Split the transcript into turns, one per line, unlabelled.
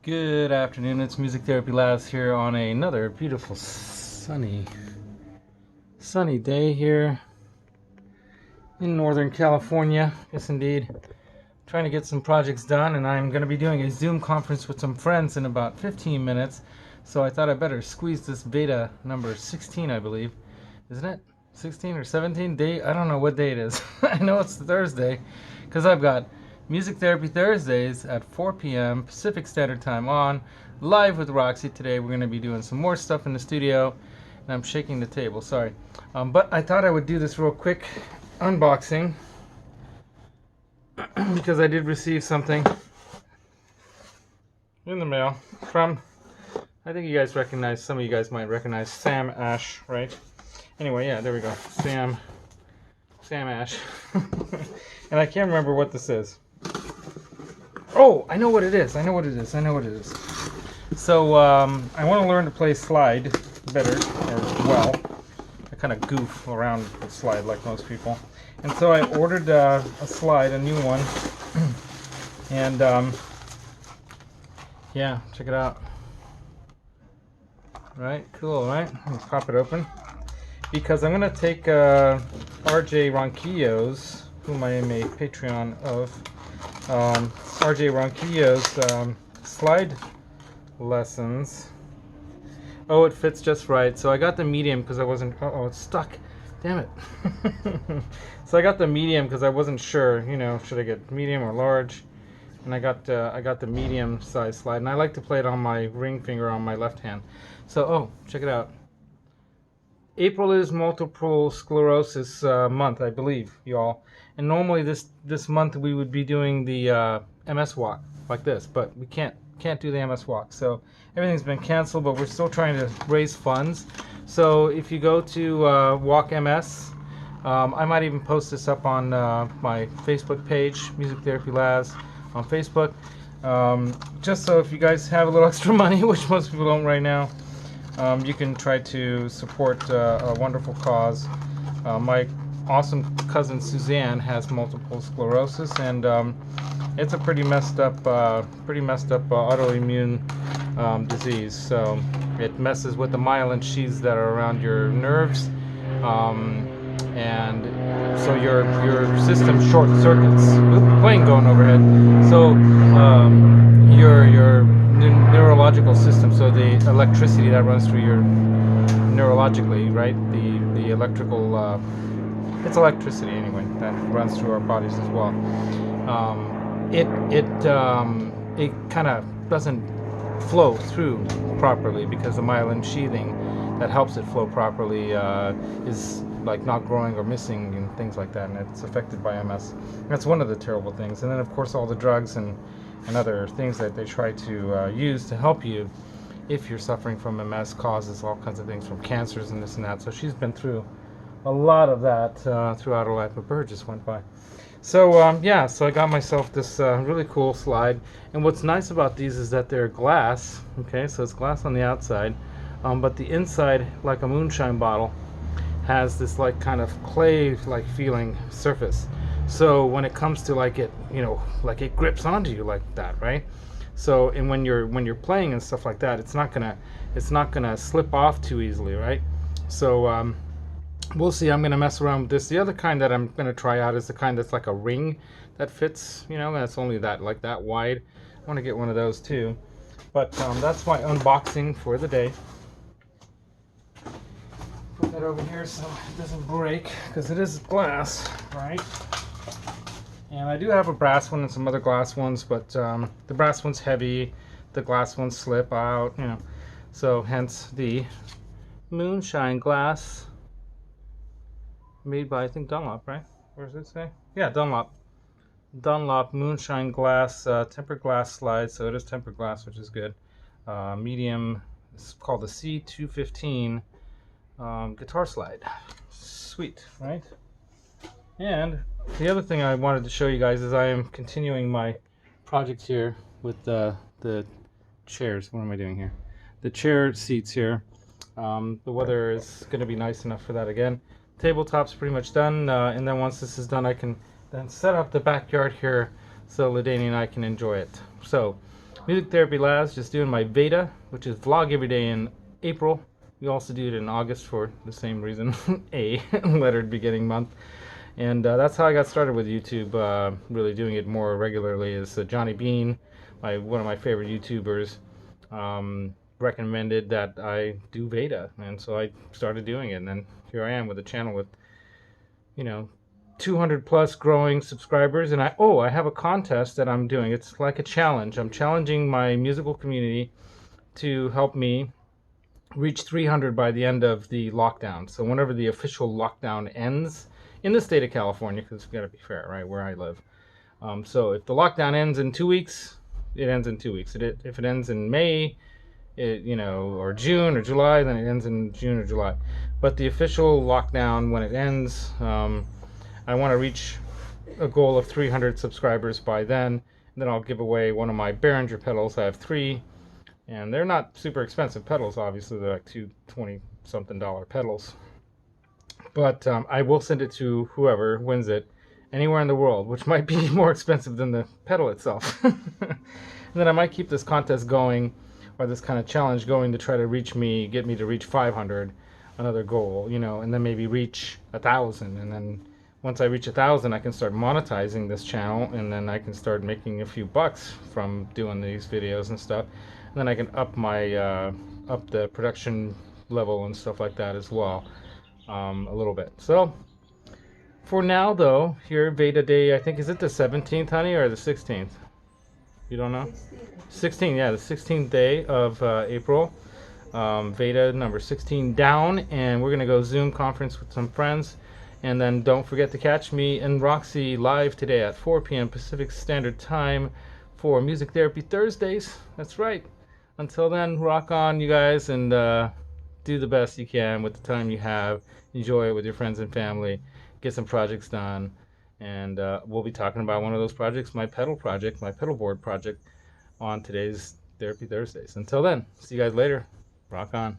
Good afternoon, it's Music Therapy Laz here on another beautiful sunny day here in Northern California. Yes, indeed. Trying to get some projects done, and I'm going to be doing a Zoom conference with some friends in about 15 minutes. So I thought I better squeeze this VEDA number 16, I believe. Isn't it? 16 or 17 day? I don't know what day it is. I know it's Thursday because I've got Music Therapy Thursdays at 4 p.m. Pacific Standard Time on, live with Roxy. Today we're going to be doing some more stuff in the studio, and I'm shaking the table, sorry. But I thought I would do this real quick unboxing because I did receive something in the mail from, I think you guys recognize, some of you guys might recognize Sam Ash, right? Anyway, yeah, there we go. Sam Ash. And I can't remember what this is. Oh, I know what it is. So, I want to learn to play slide better, or well. I kind of goof around the slide like most people. And so I ordered a slide, a new one. And, yeah, check it out. Right, cool, right? Let me pop it open. Because I'm going to take RJ Ronquillo's, whom I am a Patreon of, RJ Ronquillo's slide lessons. Oh, it fits just right. So I got the medium because I wasn't, it's stuck. Damn it. So I got the medium because I wasn't sure, you know, should I get medium or large? And I got the medium size slide, and I like to play it on my ring finger on my left hand. So, oh, check it out. April is multiple sclerosis month, I believe, y'all. And normally this month we would be doing the MS walk like this, but we can't do the MS walk. So everything's been canceled, but we're still trying to raise funds. So if you go to Walk MS, I might even post this up on my Facebook page, Music Therapy Laz on Facebook. Just so if you guys have a little extra money, which most people don't right now, you can try to support a wonderful cause. My awesome cousin Suzanne has multiple sclerosis, and it's a pretty messed up autoimmune disease. So it messes with the myelin sheaths that are around your nerves, and so your system short circuits. Oop, plane going overhead. So your neurological system, so the electricity that runs through your neurologically, right? The electrical, it's electricity anyway that runs through our bodies as well. It kind of doesn't flow through properly because the myelin sheathing that helps it flow properly is like not growing or missing and things like that, and it's affected by MS. That's one of the terrible things. And then of course all the drugs and other things that they try to use to help you if you're suffering from MS causes all kinds of things, from cancers and this and that. So she's been through a lot of that throughout her life. A bird just went by. So yeah, so I got myself this really cool slide. And what's nice about these is that they're glass. Okay, so it's glass on the outside, but the inside, like a moonshine bottle, has this like kind of clay-like feeling surface. So when it comes to like it, you know, like it grips onto you like that, right? So, and when you're playing and stuff like that, it's not gonna slip off too easily, right? So we'll see. I'm gonna mess around with this. The other kind that I'm gonna try out is the kind that's like a ring that fits, you know, and it's only that, like that wide. I want to get one of those too. But that's my unboxing for the day. Put that over here so it doesn't break, because it is glass, right? And I do have a brass one and some other glass ones, but the brass one's heavy, the glass ones slip out, you know. So hence the moonshine glass, made by, I think, Dunlop, right? Where does it say? Yeah, Dunlop moonshine glass, tempered glass slide. So it is tempered glass, which is good. Medium, it's called the C215 guitar slide. Sweet, right? And the other thing I wanted to show you guys is I am continuing my project here with the chairs. What am I doing here? The chair seats here. The weather is going to be nice enough for that again. Tabletop's pretty much done, and then once this is done, I can then set up the backyard here so Ladani and I can enjoy it. So Music Therapy Laz, just doing my VEDA, which is vlog every day in April. We also do it in August for the same reason, a lettered beginning month. And that's how I got started with YouTube, really doing it more regularly. Is Johnny Bean, one of my favorite YouTubers, recommended that I do VEDA, and so I started doing it. And then here I am with a channel with, 200 plus growing subscribers. And I have a contest that I'm doing. It's like a challenge. I'm challenging my musical community to help me reach 300 by the end of the lockdown. So whenever the official lockdown ends in the state of California, because we've got to be fair, right, where I live. So if the lockdown ends in 2 weeks, it ends in 2 weeks. If it ends in May, or June or July, then it ends in June or July. But the official lockdown, when it ends, I want to reach a goal of 300 subscribers by then. And then I'll give away one of my Behringer pedals. I have 3, and they're not super expensive pedals, obviously. They're like $20-something pedals. But I will send it to whoever wins it anywhere in the world, which might be more expensive than the pedal itself. And then I might keep this contest going, or this kind of challenge going, to try to get me to reach 500, another goal, and then maybe reach 1,000. And then once I reach 1,000, I can start monetizing this channel, and then I can start making a few bucks from doing these videos and stuff. And then I can up the production level and stuff like that as well, a little bit. So for now, though, here VEDA day, I think, is it the 17th, honey, or the 16th? You don't know? 16, yeah, the 16th day of April. VEDA number 16 down, and we're gonna go Zoom conference with some friends. And then don't forget to catch me and Roxy live today at 4 p.m. Pacific Standard Time for Music Therapy Thursdays. That's right. Until then, rock on, you guys, and do the best you can with the time you have. Enjoy it with your friends and family. Get some projects done. And we'll be talking about one of those projects, my pedal board project, on today's Therapy Thursdays. Until then, see you guys later. Rock on.